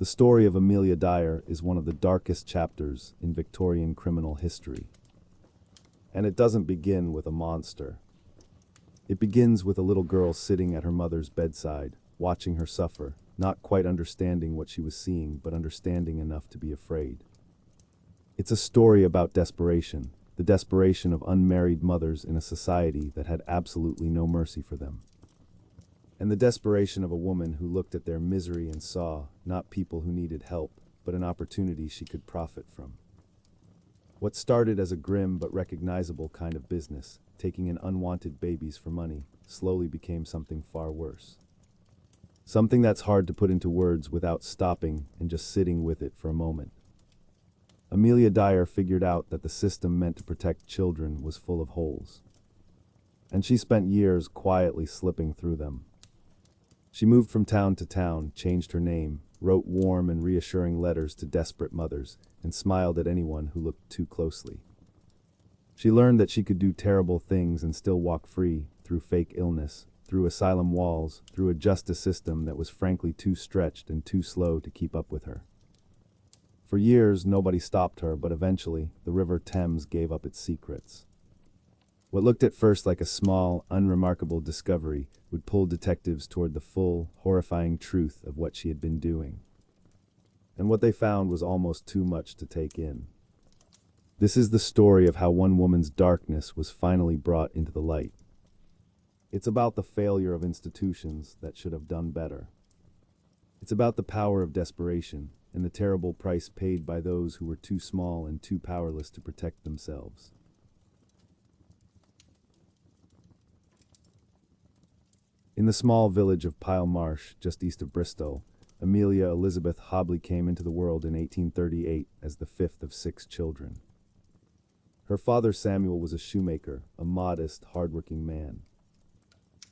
The story of Amelia Dyer is one of the darkest chapters in Victorian criminal history. And it doesn't begin with a monster. It begins with a little girl sitting at her mother's bedside, watching her suffer, not quite understanding what she was seeing, but understanding enough to be afraid. It's a story about desperation, the desperation of unmarried mothers in a society that had absolutely no mercy for them. And the desperation of a woman who looked at their misery and saw, not people who needed help, but an opportunity she could profit from. What started as a grim but recognizable kind of business, taking in unwanted babies for money, slowly became something far worse. Something that's hard to put into words without stopping and just sitting with it for a moment. Amelia Dyer figured out that the system meant to protect children was full of holes. And she spent years quietly slipping through them. She moved from town to town, changed her name, wrote warm and reassuring letters to desperate mothers, and smiled at anyone who looked too closely. She learned that she could do terrible things and still walk free, through fake illness, through asylum walls, through a justice system that was frankly too stretched and too slow to keep up with her. For years, nobody stopped her, but eventually, the River Thames gave up its secrets. What looked at first like a small, unremarkable discovery would pull detectives toward the full, horrifying truth of what she had been doing. And what they found was almost too much to take in. This is the story of how one woman's darkness was finally brought into the light. It's about the failure of institutions that should have done better. It's about the power of desperation and the terrible price paid by those who were too small and too powerless to protect themselves. In the small village of Pile Marsh, just east of Bristol, Amelia Elizabeth Hobley came into the world in 1838 as the fifth of 6 children. Her father Samuel was a shoemaker, a modest, hard-working man.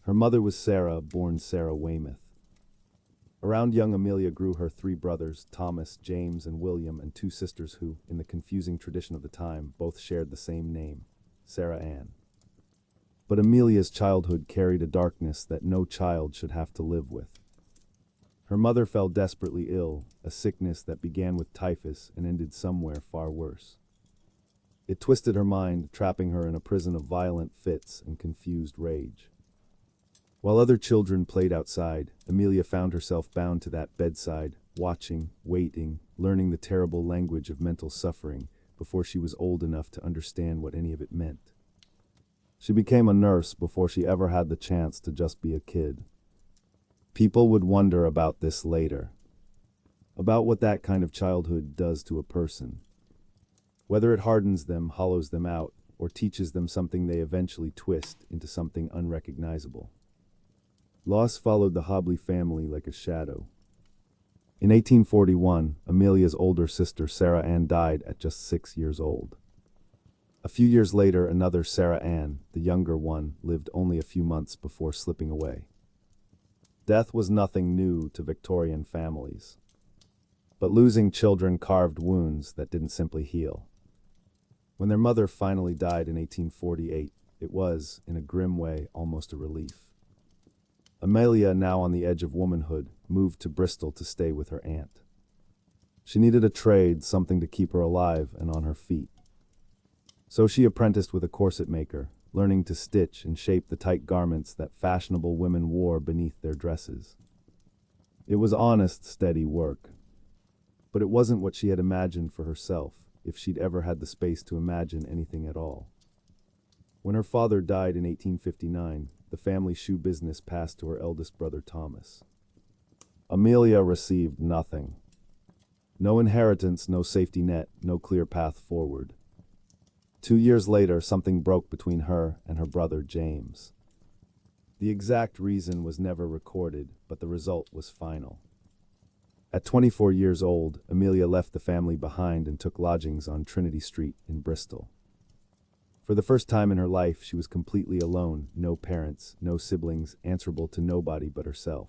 Her mother was Sarah, born Sarah Weymouth. Around young Amelia grew her 3 brothers, Thomas, James, and William, and 2 sisters who, in the confusing tradition of the time, both shared the same name, Sarah Ann. But Amelia's childhood carried a darkness that no child should have to live with. Her mother fell desperately ill, a sickness that began with typhus and ended somewhere far worse. It twisted her mind, trapping her in a prison of violent fits and confused rage. While other children played outside, Amelia found herself bound to that bedside, watching, waiting, learning the terrible language of mental suffering before she was old enough to understand what any of it meant. She became a nurse before she ever had the chance to just be a kid. People would wonder about this later. About what that kind of childhood does to a person. Whether it hardens them, hollows them out, or teaches them something they eventually twist into something unrecognizable. Loss followed the Hobley family like a shadow. In 1841, Amelia's older sister Sarah Ann died at just 6 years old. A few years later, another Sarah Ann, the younger one, lived only a few months before slipping away. Death was nothing new to Victorian families. But losing children carved wounds that didn't simply heal. When their mother finally died in 1848, it was, in a grim way, almost a relief. Amelia, now on the edge of womanhood, moved to Bristol to stay with her aunt. She needed a trade, something to keep her alive and on her feet. So she apprenticed with a corset maker, learning to stitch and shape the tight garments that fashionable women wore beneath their dresses. It was honest, steady work. But it wasn't what she had imagined for herself, if she'd ever had the space to imagine anything at all. When her father died in 1859, the family shoe business passed to her eldest brother Thomas. Amelia received nothing. No inheritance, no safety net, no clear path forward. 2 years later, something broke between her and her brother James. The exact reason was never recorded, but the result was final. At 24 years old, Amelia left the family behind and took lodgings on Trinity Street in Bristol. For the first time in her life, she was completely alone, no parents, no siblings, answerable to nobody but herself.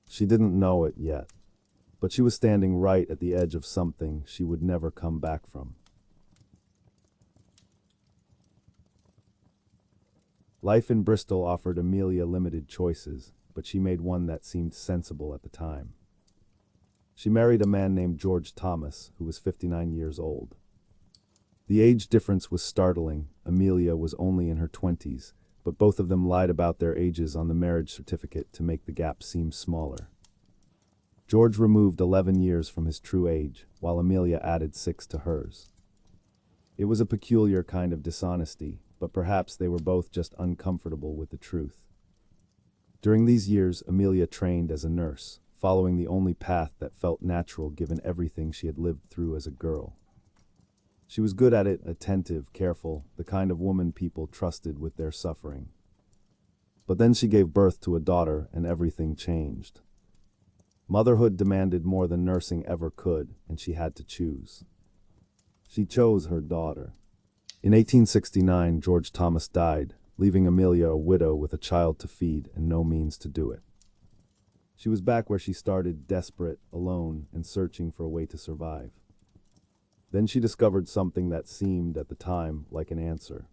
She didn't know it yet, but she was standing right at the edge of something she would never come back from. Life in Bristol offered Amelia limited choices, but she made one that seemed sensible at the time. She married a man named George Thomas, who was 59 years old. The age difference was startling. Amelia was only in her 20s, but both of them lied about their ages on the marriage certificate to make the gap seem smaller. George removed 11 years from his true age, while Amelia added 6 to hers. It was a peculiar kind of dishonesty, but perhaps they were both just uncomfortable with the truth. During these years, Amelia trained as a nurse, following the only path that felt natural given everything she had lived through as a girl. She was good at it, attentive, careful, the kind of woman people trusted with their suffering. But then she gave birth to a daughter, and everything changed. Motherhood demanded more than nursing ever could, and she had to choose. She chose her daughter. In 1869, George Thomas died, leaving Amelia a widow with a child to feed and no means to do it. She was back where she started, desperate, alone, and searching for a way to survive. Then she discovered something that seemed, at the time, like an answer.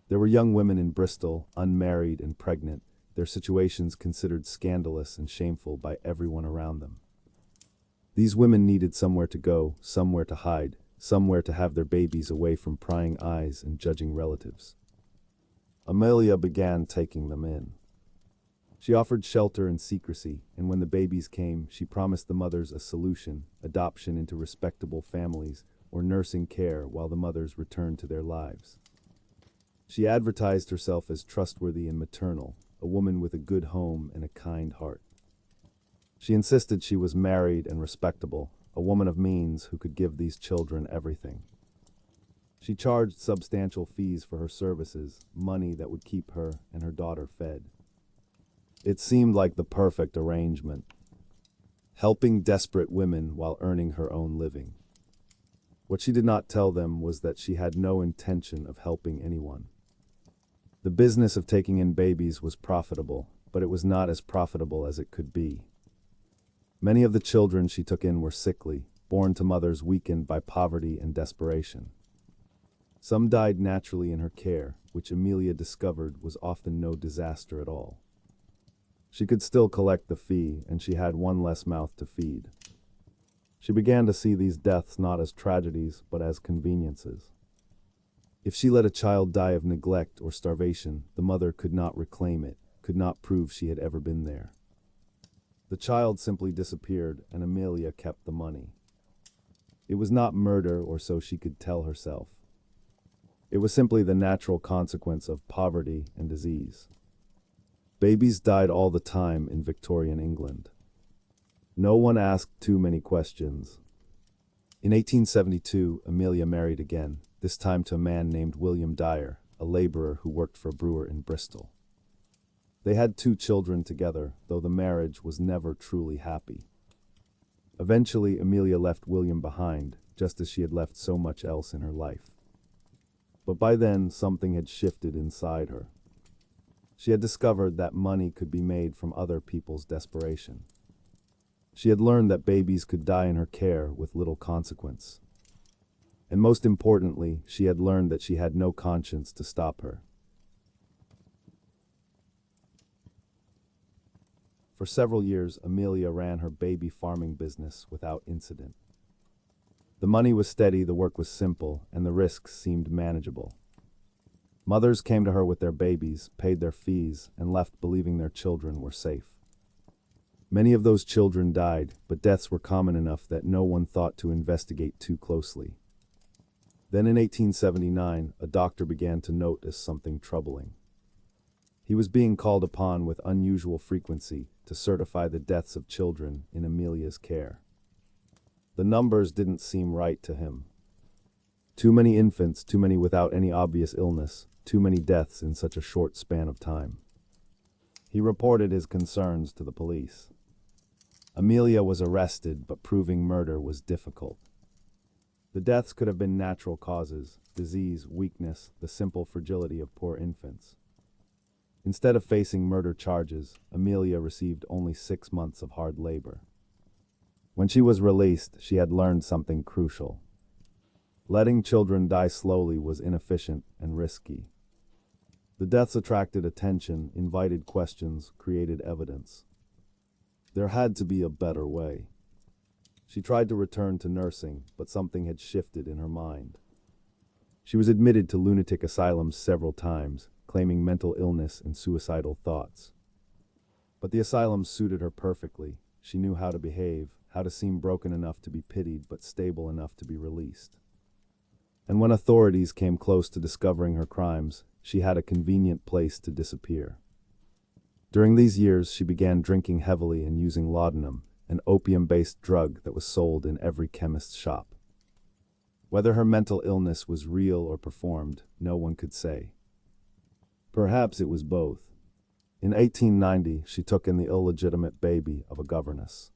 There were young women in Bristol, unmarried and pregnant, their situations considered scandalous and shameful by everyone around them. These women needed somewhere to go, somewhere to hide, somewhere to have their babies away from prying eyes and judging relatives. Amelia began taking them in. She offered shelter and secrecy, and when the babies came, she promised the mothers a solution, adoption into respectable families, or nursing care while the mothers returned to their lives. She advertised herself as trustworthy and maternal, a woman with a good home and a kind heart. She insisted she was married and respectable, a woman of means who could give these children everything. She charged substantial fees for her services, money that would keep her and her daughter fed. It seemed like the perfect arrangement, helping desperate women while earning her own living. What she did not tell them was that she had no intention of helping anyone. The business of taking in babies was profitable, but it was not as profitable as it could be. Many of the children she took in were sickly, born to mothers weakened by poverty and desperation. Some died naturally in her care, which Amelia discovered was often no disaster at all. She could still collect the fee, and she had one less mouth to feed. She began to see these deaths not as tragedies, but as conveniences. If she let a child die of neglect or starvation, the mother could not reclaim it, could not prove she had ever been there. The child simply disappeared, and Amelia kept the money. It was not murder, or so she could tell herself. It was simply the natural consequence of poverty and disease. Babies died all the time in Victorian England. No one asked too many questions. In 1872, Amelia married again, this time to a man named William Dyer, a laborer who worked for a brewer in Bristol. They had 2 children together, though the marriage was never truly happy. Eventually, Amelia left William behind, just as she had left so much else in her life. But by then, something had shifted inside her. She had discovered that money could be made from other people's desperation. She had learned that babies could die in her care with little consequence. And most importantly, she had learned that she had no conscience to stop her. For several years, Amelia ran her baby farming business without incident. The money was steady, the work was simple, and the risks seemed manageable. Mothers came to her with their babies, paid their fees, and left believing their children were safe. Many of those children died, but deaths were common enough that no one thought to investigate too closely. Then in 1879, a doctor began to notice something troubling. He was being called upon with unusual frequency to certify the deaths of children in Amelia's care. The numbers didn't seem right to him. Too many infants, too many without any obvious illness, too many deaths in such a short span of time. He reported his concerns to the police. Amelia was arrested, but proving murder was difficult. The deaths could have been natural causes, disease, weakness, the simple fragility of poor infants. Instead of facing murder charges, Amelia received only 6 months of hard labor. When she was released, she had learned something crucial. Letting children die slowly was inefficient and risky. The deaths attracted attention, invited questions, created evidence. There had to be a better way. She tried to return to nursing, but something had shifted in her mind. She was admitted to lunatic asylums several times, claiming mental illness and suicidal thoughts. But the asylums suited her perfectly. She knew how to behave, how to seem broken enough to be pitied but stable enough to be released. And when authorities came close to discovering her crimes, she had a convenient place to disappear. During these years, she began drinking heavily and using laudanum, an opium-based drug that was sold in every chemist's shop. Whether her mental illness was real or performed, no one could say. Perhaps it was both. In 1890, she took in the illegitimate baby of a governess.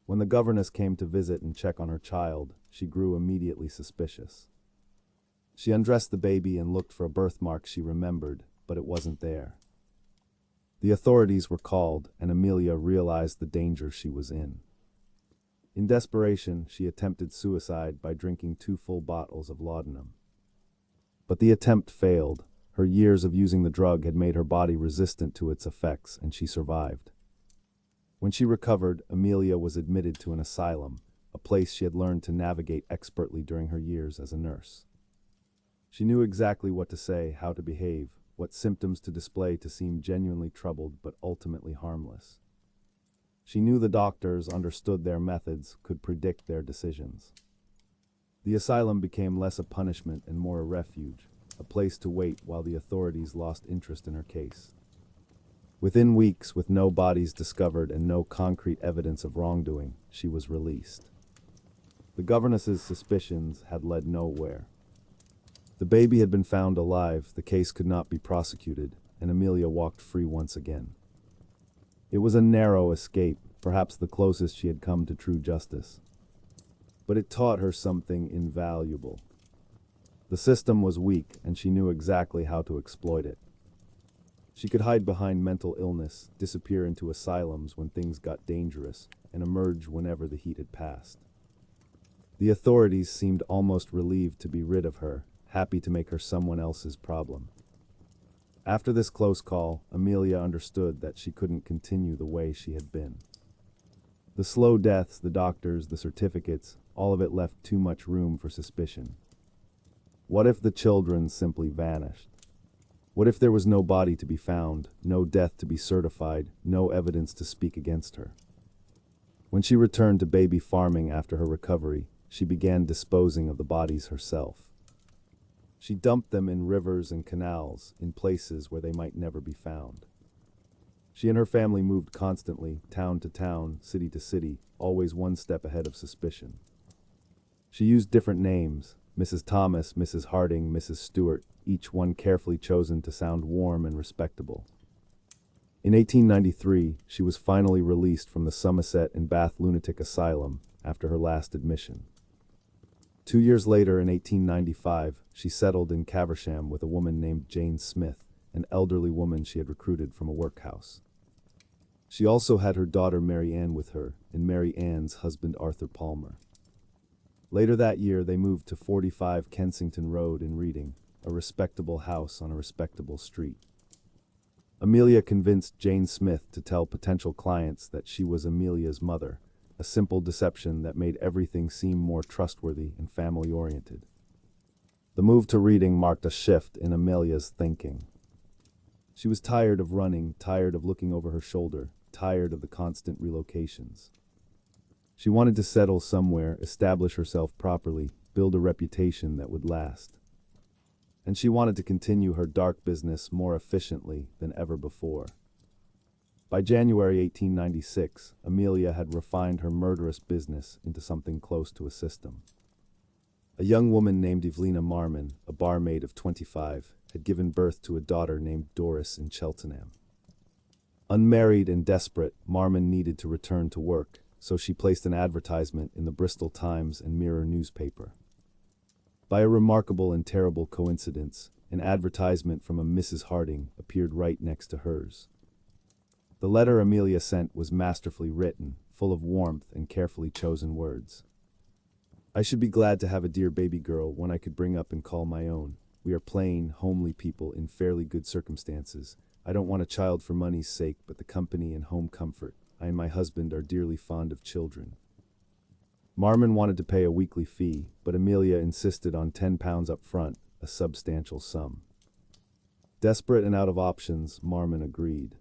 When the governess came to visit and check on her child, she grew immediately suspicious. She undressed the baby and looked for a birthmark she remembered, but it wasn't there. The authorities were called, and Amelia realized the danger she was in. In desperation, she attempted suicide by drinking 2 full bottles of laudanum. But the attempt failed. Her years of using the drug had made her body resistant to its effects, and she survived. When she recovered, Amelia was admitted to an asylum, a place she had learned to navigate expertly during her years as a nurse. She knew exactly what to say, how to behave, what symptoms to display to seem genuinely troubled but ultimately harmless. She knew the doctors understood their methods, could predict their decisions. The asylum became less a punishment and more a refuge, a place to wait while the authorities lost interest in her case. Within weeks, with no bodies discovered and no concrete evidence of wrongdoing, she was released. The governess's suspicions had led nowhere. The baby had been found alive, the case could not be prosecuted, and Amelia walked free once again. It was a narrow escape, perhaps the closest she had come to true justice. But it taught her something invaluable. The system was weak, and she knew exactly how to exploit it. She could hide behind mental illness, disappear into asylums when things got dangerous, and emerge whenever the heat had passed. The authorities seemed almost relieved to be rid of her, happy to make her someone else's problem. After this close call, Amelia understood that she couldn't continue the way she had been. The slow deaths, the doctors, the certificates, all of it left too much room for suspicion. What if the children simply vanished? What if there was no body to be found, no death to be certified, no evidence to speak against her? When she returned to baby farming after her recovery, she began disposing of the bodies herself. She dumped them in rivers and canals, in places where they might never be found. She and her family moved constantly, town to town, city to city, always one step ahead of suspicion. She used different names: Mrs. Thomas, Mrs. Harding, Mrs. Stewart, each one carefully chosen to sound warm and respectable. In 1893, she was finally released from the Somerset and Bath Lunatic Asylum after her last admission. 2 years later, in 1895, she settled in Caversham with a woman named Jane Smith, an elderly woman she had recruited from a workhouse. She also had her daughter Mary Ann with her, and Mary Ann's husband Arthur Palmer. Later that year, they moved to 45 Kensington Road in Reading, a respectable house on a respectable street. Amelia convinced Jane Smith to tell potential clients that she was Amelia's mother, a simple deception that made everything seem more trustworthy and family-oriented. The move to Reading marked a shift in Amelia's thinking. She was tired of running, tired of looking over her shoulder, tired of the constant relocations. She wanted to settle somewhere, establish herself properly, build a reputation that would last. And she wanted to continue her dark business more efficiently than ever before. By January 1896, Amelia had refined her murderous business into something close to a system. A young woman named Evelina Marmon, a barmaid of 25, had given birth to a daughter named Doris in Cheltenham. Unmarried and desperate, Marmon needed to return to work, so she placed an advertisement in the Bristol Times and Mirror newspaper. By a remarkable and terrible coincidence, an advertisement from a Mrs. Harding appeared right next to hers. The letter Amelia sent was masterfully written, full of warmth and carefully chosen words. I should be glad to have a dear baby girl, one I could bring up and call my own. We are plain, homely people in fairly good circumstances. I don't want a child for money's sake, but the company and home comfort. I and my husband are dearly fond of children. Marmon wanted to pay a weekly fee, but Amelia insisted on £10 up front, a substantial sum. Desperate and out of options, Marmon agreed.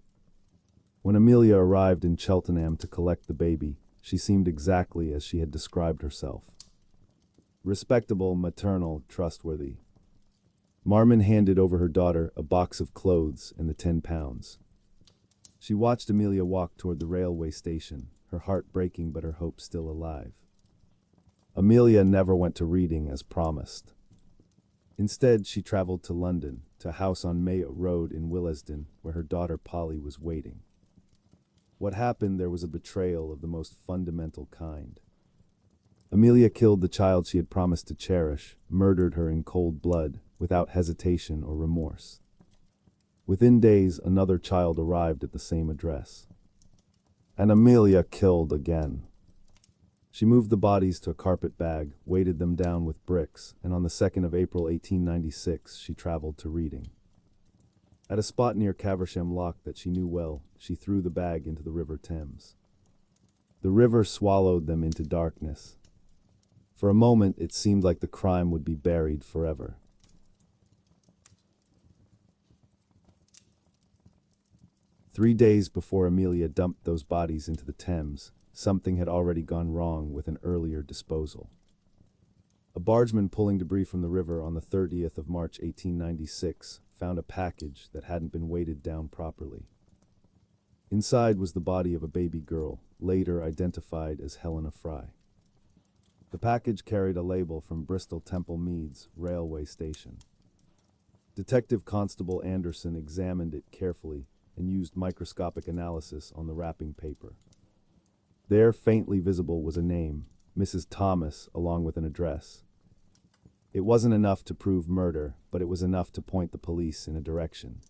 When Amelia arrived in Cheltenham to collect the baby, she seemed exactly as she had described herself. Respectable, maternal, trustworthy. Marmon handed over her daughter a box of clothes and the £10. She watched Amelia walk toward the railway station, her heart breaking but her hope still alive. Amelia never went to Reading as promised. Instead, she traveled to London, to a house on May Road in Willesden, where her daughter Polly was waiting. What happened there was a betrayal of the most fundamental kind. Amelia killed the child she had promised to cherish, murdered her in cold blood, without hesitation or remorse. Within days, another child arrived at the same address. And Amelia killed again. She moved the bodies to a carpet bag, weighted them down with bricks, and on the 2nd of April 1896 she traveled to Reading. At a spot near Caversham Loch that she knew well, she threw the bag into the River Thames. The river swallowed them into darkness. For a moment it seemed like the crime would be buried forever. Three days before Amelia dumped those bodies into the Thames, something had already gone wrong with an earlier disposal. A bargeman pulling debris from the river on the 30th of March 1896 found a package that hadn't been weighted down properly. Inside was the body of a baby girl, later identified as Helena Fry. The package carried a label from Bristol Temple Meads railway station. Detective Constable Anderson examined it carefully and used microscopic analysis on the wrapping paper. There, faintly visible, was a name, Mrs. Thomas, along with an address. It wasn't enough to prove murder, but it was enough to point the police in a direction.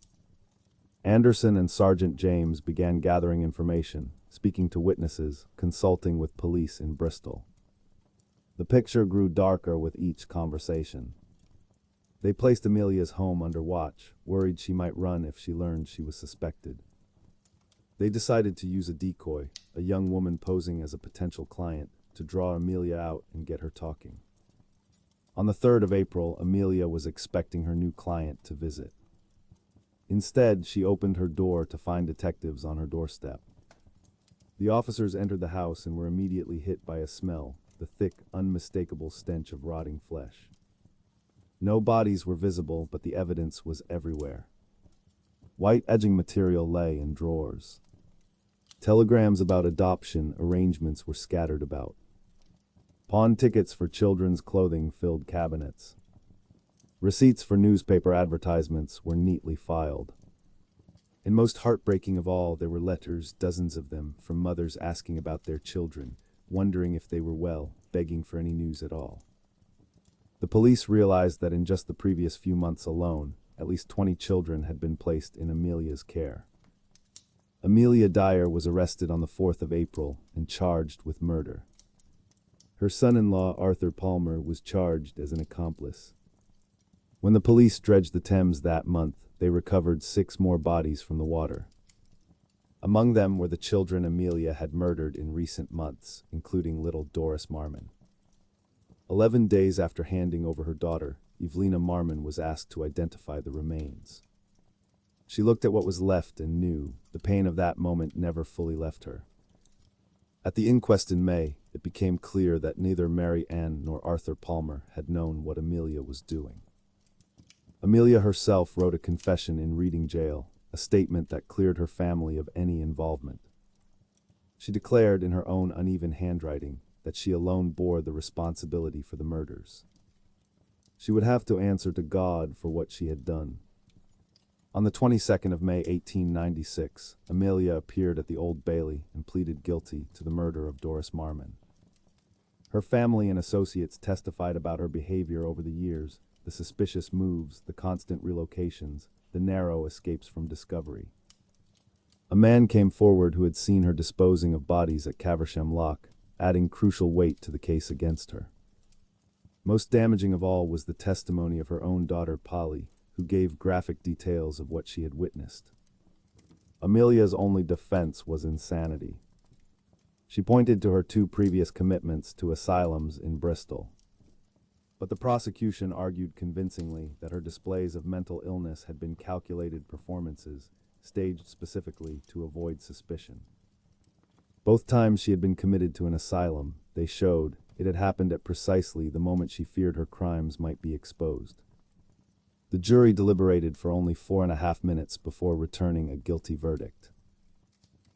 Anderson and Sergeant James began gathering information, speaking to witnesses, consulting with police in Bristol. The picture grew darker with each conversation. They placed Amelia's home under watch, worried she might run if she learned she was suspected. They decided to use a decoy, a young woman posing as a potential client, to draw Amelia out and get her talking. On the 3rd of April, Amelia was expecting her new client to visit. Instead, she opened her door to find detectives on her doorstep. The officers entered the house and were immediately hit by a smell, the thick, unmistakable stench of rotting flesh. No bodies were visible, but the evidence was everywhere. White edging material lay in drawers. Telegrams about adoption arrangements were scattered about. Pawn tickets for children's clothing filled cabinets. Receipts for newspaper advertisements were neatly filed. And most heartbreaking of all, there were letters, dozens of them, from mothers asking about their children, wondering if they were well, begging for any news at all. The police realized that in just the previous few months alone, at least 20 children had been placed in Amelia's care. Amelia Dyer was arrested on the 4th of April and charged with murder. Her son-in-law, Arthur Palmer, was charged as an accomplice. When the police dredged the Thames that month, they recovered 6 more bodies from the water. Among them were the children Amelia had murdered in recent months, including little Doris Marmon. 11 days after handing over her daughter, Evelina Marmon was asked to identify the remains. She looked at what was left and knew the pain of that moment never fully left her. At the inquest in May, it became clear that neither Mary Ann nor Arthur Palmer had known what Amelia was doing. Amelia herself wrote a confession in Reading jail, a statement that cleared her family of any involvement. She declared in her own uneven handwriting that she alone bore the responsibility for the murders. She would have to answer to God for what she had done. On the 22nd of May 1896, Amelia appeared at the Old Bailey and pleaded guilty to the murder of Doris Marmon. Her family and associates testified about her behavior over the years, the suspicious moves, the constant relocations, the narrow escapes from discovery. A man came forward who had seen her disposing of bodies at Caversham Loch, adding crucial weight to the case against her. Most damaging of all was the testimony of her own daughter Polly, who gave graphic details of what she had witnessed. Amelia's only defense was insanity. She pointed to her 2 previous commitments to asylums in Bristol. But the prosecution argued convincingly that her displays of mental illness had been calculated performances, staged specifically to avoid suspicion. Both times she had been committed to an asylum, they showed, it had happened at precisely the moment she feared her crimes might be exposed. The jury deliberated for only 4.5 minutes before returning a guilty verdict.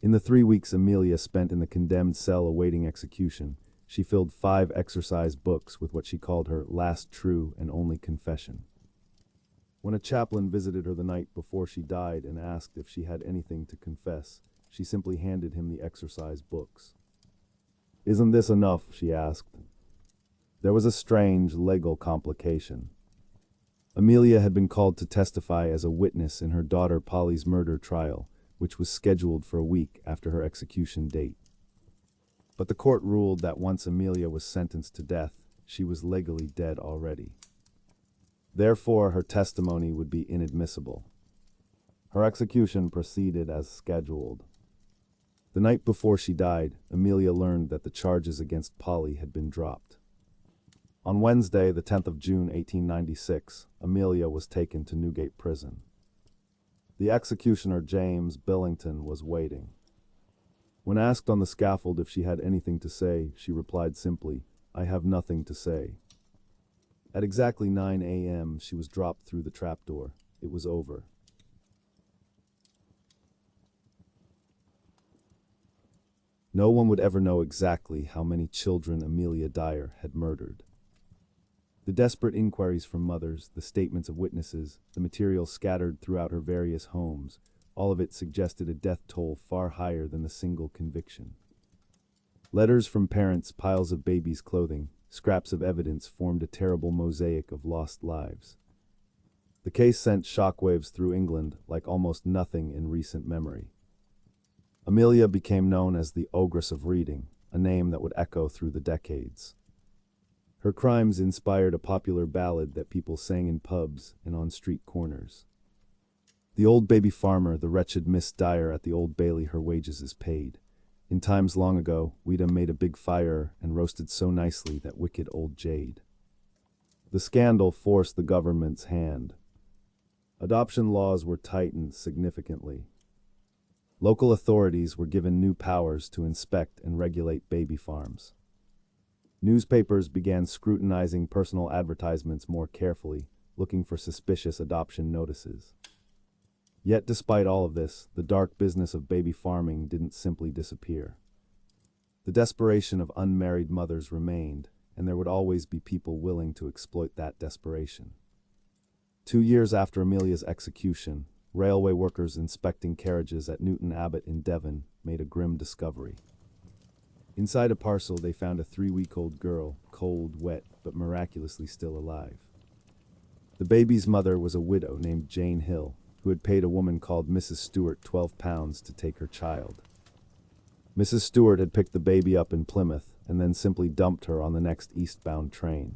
In the 3 weeks Amelia spent in the condemned cell awaiting execution, she filled 5 exercise books with what she called her last true and only confession. When a chaplain visited her the night before she died and asked if she had anything to confess, she simply handed him the exercise books. "Isn't this enough?" she asked. There was a strange legal complication. Amelia had been called to testify as a witness in her daughter Polly's murder trial, which was scheduled for a week after her execution date. But the court ruled that once Amelia was sentenced to death, she was legally dead already. Therefore, her testimony would be inadmissible. Her execution proceeded as scheduled. The night before she died, Amelia learned that the charges against Polly had been dropped. On Wednesday, the 10th of June, 1896, Amelia was taken to Newgate Prison. The executioner, James Billington, was waiting. When asked on the scaffold if she had anything to say, she replied simply, "I have nothing to say." At exactly 9 a.m., she was dropped through the trapdoor. It was over. No one would ever know exactly how many children Amelia Dyer had murdered. The desperate inquiries from mothers, the statements of witnesses, the material scattered throughout her various homes, all of it suggested a death toll far higher than the single conviction. Letters from parents, piles of babies' clothing, scraps of evidence formed a terrible mosaic of lost lives. The case sent shockwaves through England like almost nothing in recent memory. Amelia became known as the Ogress of Reading, a name that would echo through the decades. Her crimes inspired a popular ballad that people sang in pubs and on street corners. The old baby farmer, the wretched Miss Dyer at the Old Bailey, her wages is paid. In times long ago, we'd made a big fire and roasted so nicely that wicked old jade. The scandal forced the government's hand. Adoption laws were tightened significantly. Local authorities were given new powers to inspect and regulate baby farms. Newspapers began scrutinizing personal advertisements more carefully, looking for suspicious adoption notices. Yet despite all of this, the dark business of baby farming didn't simply disappear. The desperation of unmarried mothers remained, and there would always be people willing to exploit that desperation. 2 years after Amelia's execution, railway workers inspecting carriages at Newton Abbot in Devon made a grim discovery. Inside a parcel, they found a 3-week-old girl, cold, wet, but miraculously still alive. The baby's mother was a widow named Jane Hill, who had paid a woman called Mrs. Stewart £12 to take her child. Mrs. Stewart had picked the baby up in Plymouth and then simply dumped her on the next eastbound train.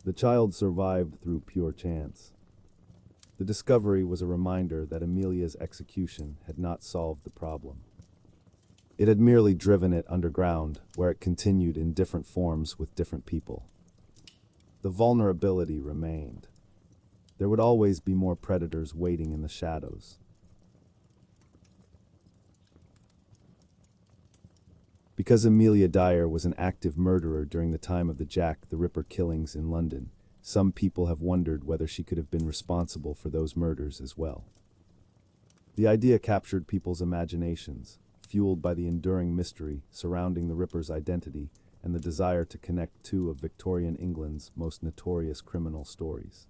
The child survived through pure chance. The discovery was a reminder that Amelia's execution had not solved the problem. It had merely driven it underground, where it continued in different forms with different people. The vulnerability remained. There would always be more predators waiting in the shadows. Because Amelia Dyer was an active murderer during the time of the Jack the Ripper killings in London, some people have wondered whether she could have been responsible for those murders as well. The idea captured people's imaginations, fueled by the enduring mystery surrounding the Ripper's identity and the desire to connect 2 of Victorian England's most notorious criminal stories.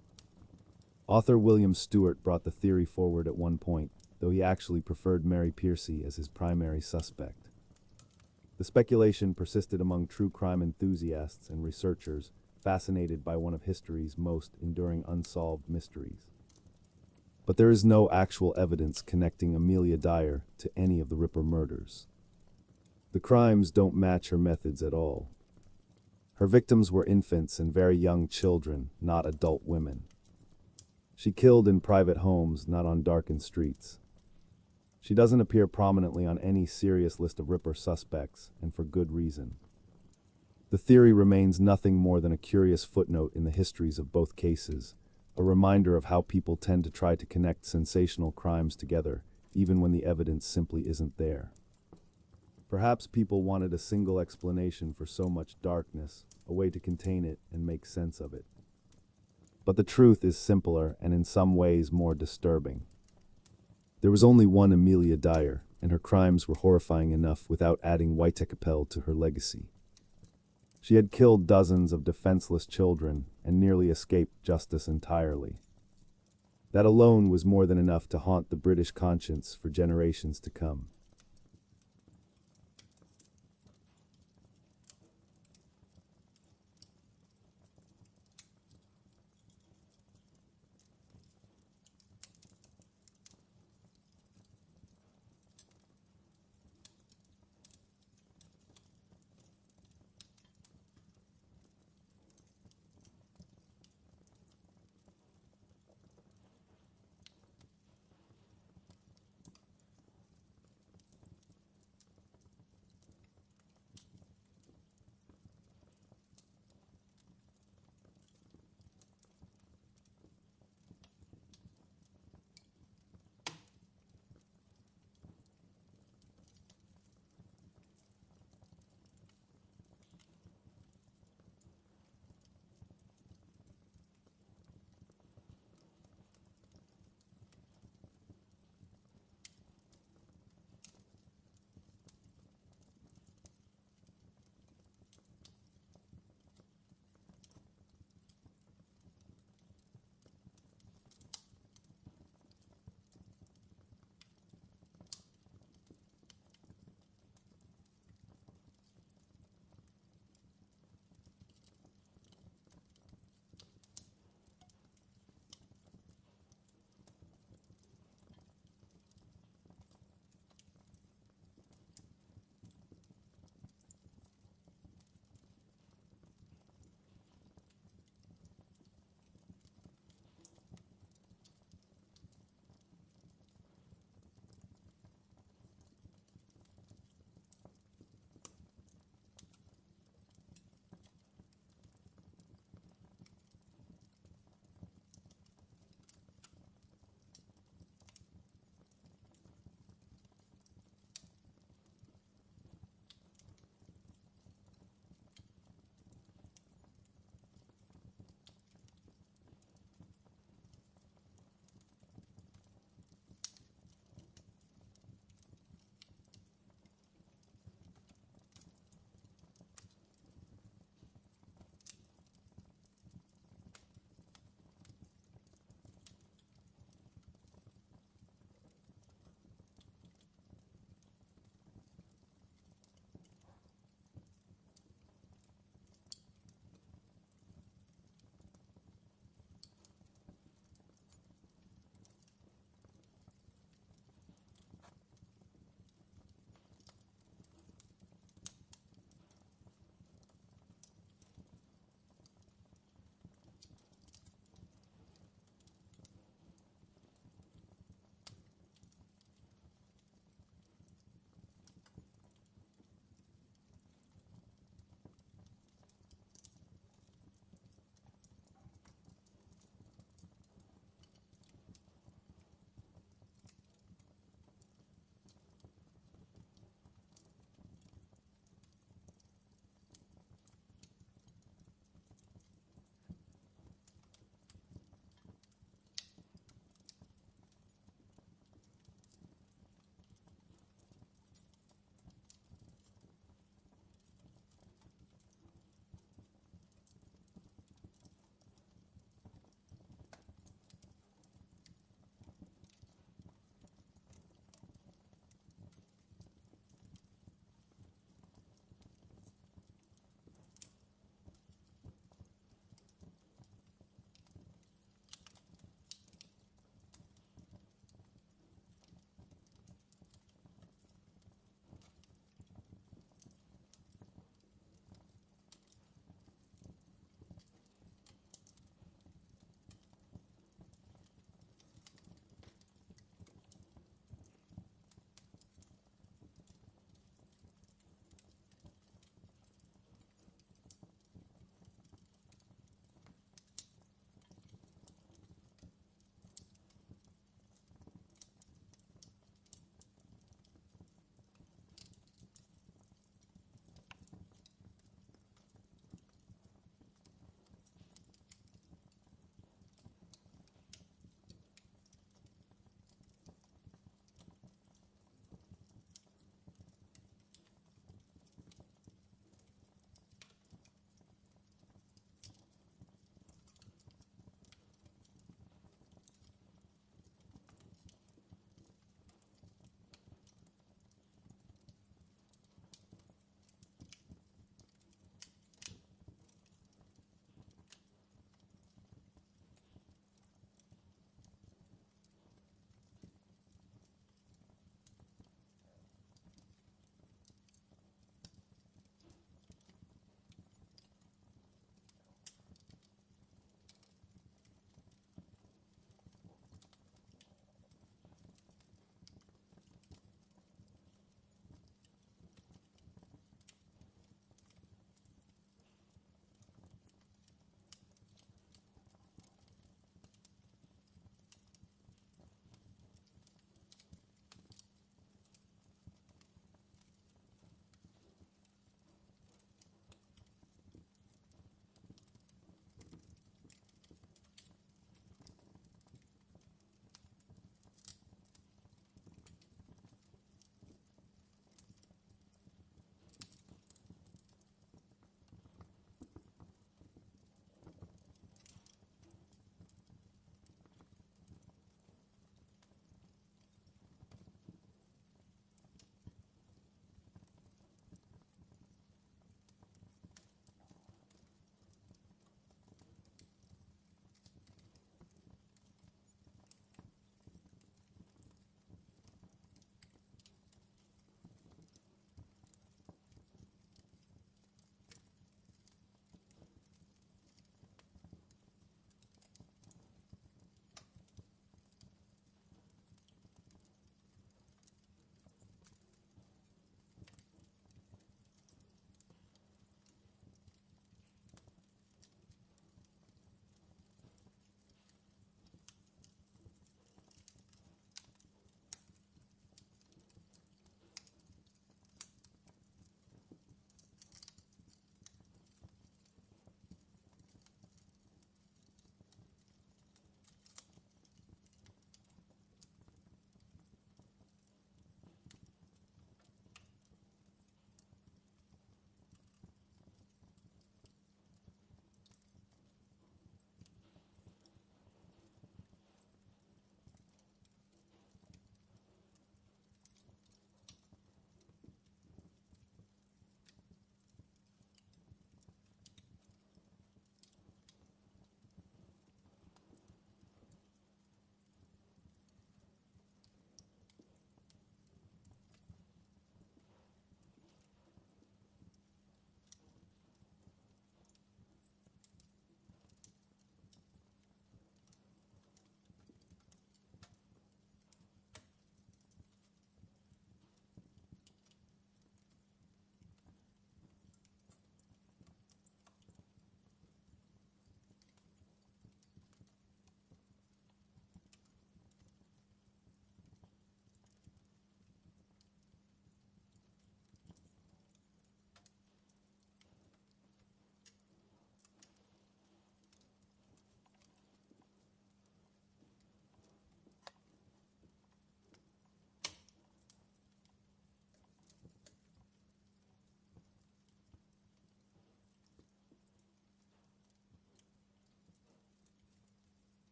Author William Stewart brought the theory forward at one point, though he actually preferred Mary Piercy as his primary suspect. The speculation persisted among true crime enthusiasts and researchers fascinated by one of history's most enduring unsolved mysteries. But there is no actual evidence connecting Amelia Dyer to any of the Ripper murders. The crimes don't match her methods at all. Her victims were infants and very young children, not adult women. She killed in private homes, not on darkened streets. She doesn't appear prominently on any serious list of Ripper suspects, and for good reason. The theory remains nothing more than a curious footnote in the histories of both cases, a reminder of how people tend to try to connect sensational crimes together, even when the evidence simply isn't there. Perhaps people wanted a single explanation for so much darkness, a way to contain it and make sense of it. But the truth is simpler and in some ways more disturbing. There was only one Amelia Dyer, and her crimes were horrifying enough without adding White to her legacy. She had killed dozens of defenseless children and nearly escaped justice entirely. That alone was more than enough to haunt the British conscience for generations to come.